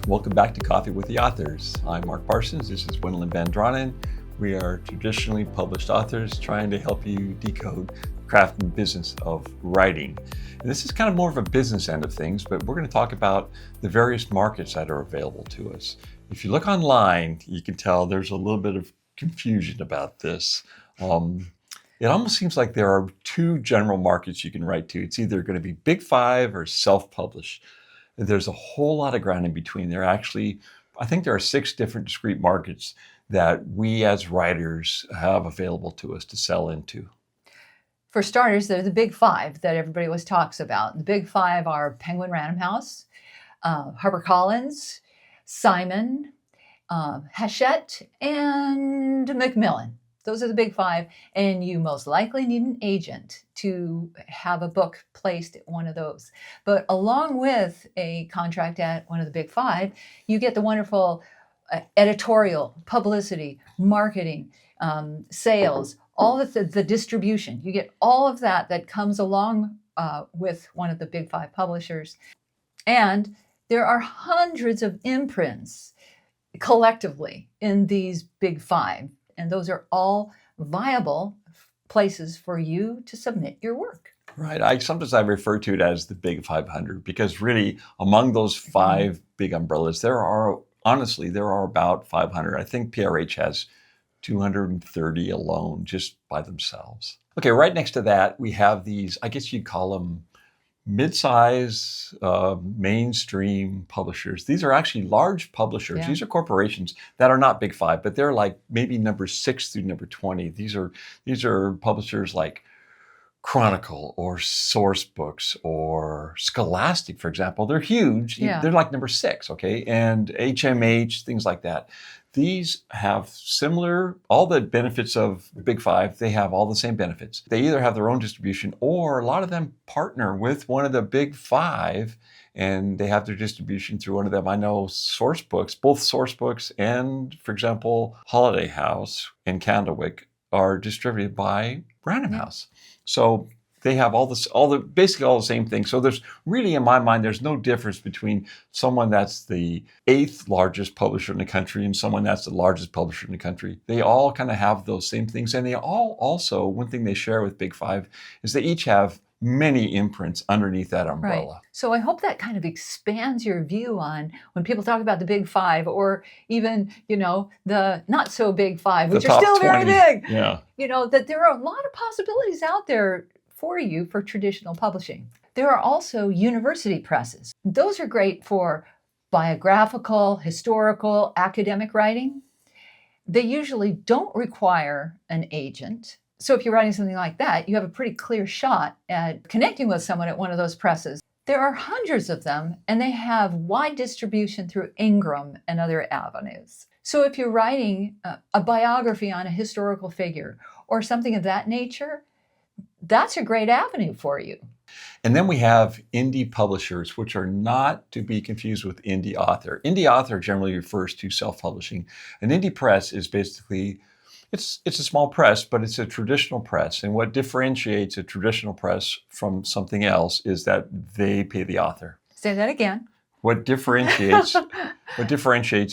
welcome back to Coffee with the Authors. I'm Mark Parsons, this is Wendelin Van Draanen. We are traditionally published authors trying to help you decode the craft and business of writing. And this is kind of more of a business end of things, but we're going to talk about the various markets that are available to us. If you look online, you can tell there's a little bit of confusion about this. It almost seems like there are two general markets you can write to. It's either going to be Big Five or self-published. There's a whole lot of ground in between. I think there are 6 different discrete markets that we as writers have available to us to sell into. For starters, they're the Big Five that everybody always talks about. The Big Five are Penguin Random House, HarperCollins, Simon, Hachette, and Macmillan. Those are the Big Five, and you most likely need an agent to have a book placed at one of those. But along with a contract at one of the Big Five, you get the wonderful editorial, publicity, marketing, sales, all of the distribution. You get all of that comes along with one of the Big Five publishers. And there are hundreds of imprints collectively in these Big Five. And those are all viable places for you to submit your work. Right. Sometimes I refer to it as the Big 500 because really among those 5 big umbrellas, there are about 500. I think PRH has 230 alone just by themselves. Okay, right next to that, we have these, I guess you'd call them mid-size, mainstream publishers. These are actually large publishers. Yeah. These are corporations that are not Big Five, but they're like maybe number 6 through number 20. These are publishers like Chronicle or Source Books or Scholastic, for example. They're huge. Yeah. They're like number 6, okay? And HMH, things like that. These have all the benefits of the Big Five, they have all the same benefits. They either have their own distribution or a lot of them partner with one of the Big Five and they have their distribution through one of them. I know Source Books, both Source Books and, for example, Holiday House and Candlewick are distributed by Random House. So they have basically all the same thing. So there's really, in my mind, there's no difference between someone that's the 8th largest publisher in the country and someone that's the largest publisher in the country. They all kind of have those same things. And they all also, one thing they share with Big Five is they each have many imprints underneath that umbrella. Right. So I hope that kind of expands your view on when people talk about the Big Five or even, the not so Big Five, which are still 20. Very big. Yeah. That there are a lot of possibilities out there for you for traditional publishing. There are also university presses. Those are great for biographical, historical, academic writing. They usually don't require an agent. So if you're writing something like that, you have a pretty clear shot at connecting with someone at one of those presses. There are hundreds of them, and they have wide distribution through Ingram and other avenues. So if you're writing a biography on a historical figure or something of that nature, that's a great avenue for you. And then we have indie publishers, which are not to be confused with indie author. Indie author generally refers to self-publishing. An indie press is basically, it's a small press, but it's a traditional press. And what differentiates a traditional press from something else is that they pay the author. Say that again. What differentiates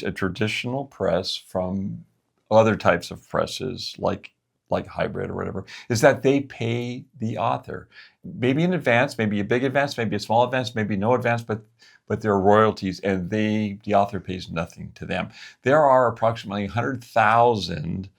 a traditional press from other types of presses like hybrid or whatever, is that they pay the author. Maybe in advance, maybe a big advance, maybe a small advance, maybe no advance, but there are royalties and the author pays nothing to them. There are approximately 100,000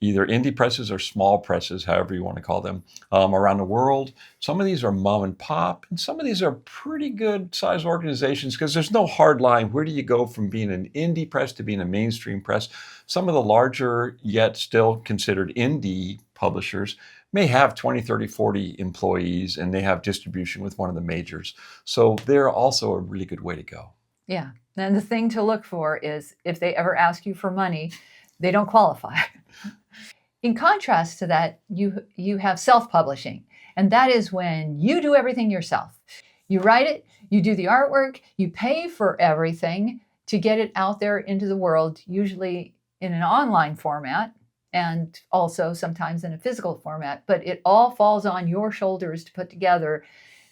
either indie presses or small presses, however you want to call them, around the world. Some of these are mom and pop, and some of these are pretty good size organizations because there's no hard line. Where do you go from being an indie press to being a mainstream press? Some of the larger, yet still considered indie publishers may have 20, 30, 40 employees, and they have distribution with one of the majors. So they're also a really good way to go. Yeah, and the thing to look for is if they ever ask you for money, they don't qualify. In contrast to that, you have self-publishing, and that is when you do everything yourself. You write it, you do the artwork, you pay for everything to get it out there into the world, usually in an online format and also sometimes in a physical format, but it all falls on your shoulders to put together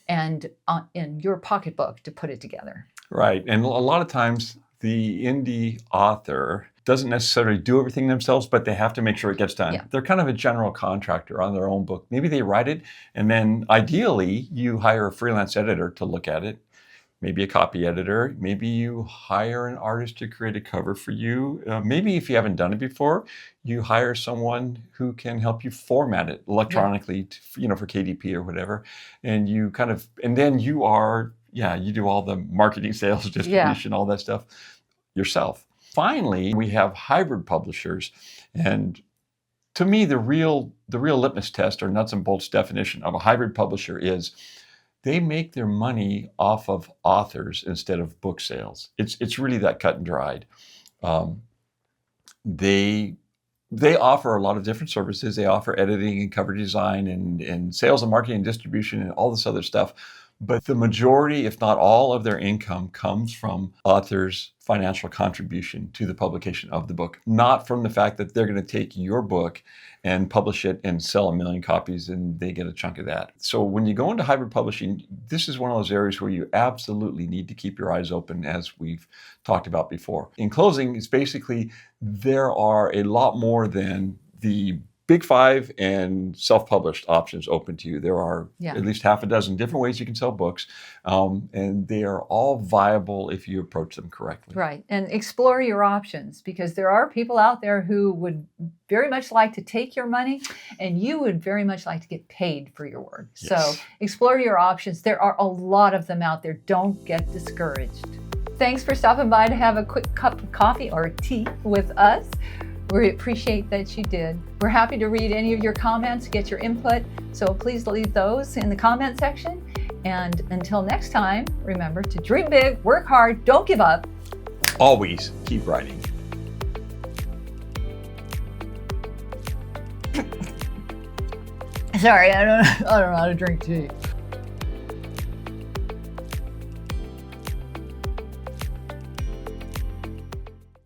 and in your pocketbook to put it together. Right, and a lot of times the indie author doesn't necessarily do everything themselves, but they have to make sure it gets done. Yeah. They're kind of a general contractor on their own book. Maybe they write it, and then ideally you hire a freelance editor to look at it, maybe a copy editor. Maybe you hire an artist to create a cover for you. Maybe if you haven't done it before, you hire someone who can help you format it electronically, to, for KDP or whatever. And you then you do all the marketing, sales, distribution, all that stuff yourself. Finally, we have hybrid publishers. And to me, the real litmus test or nuts and bolts definition of a hybrid publisher is they make their money off of authors instead of book sales. It's really that cut and dried. They offer a lot of different services. They offer editing and cover design and sales and marketing and distribution and all this other stuff. But the majority, if not all, of their income comes from authors' financial contribution to the publication of the book, not from the fact that they're going to take your book and publish it and sell 1 million copies and they get a chunk of that. So when you go into hybrid publishing, this is one of those areas where you absolutely need to keep your eyes open, as we've talked about before. In closing, it's basically there are a lot more than the Big Five and self-published options open to you. There are at least half a dozen different ways you can sell books, and they are all viable if you approach them correctly. Right, and explore your options, because there are people out there who would very much like to take your money, and you would very much like to get paid for your work. Yes. So explore your options. There are a lot of them out there. Don't get discouraged. Thanks for stopping by to have a quick cup of coffee or tea with us. We appreciate that you did. We're happy to read any of your comments, get your input, so please leave those in the comment section. And until next time, remember to dream big, work hard, don't give up. Always keep writing. Sorry, I don't know how to drink tea.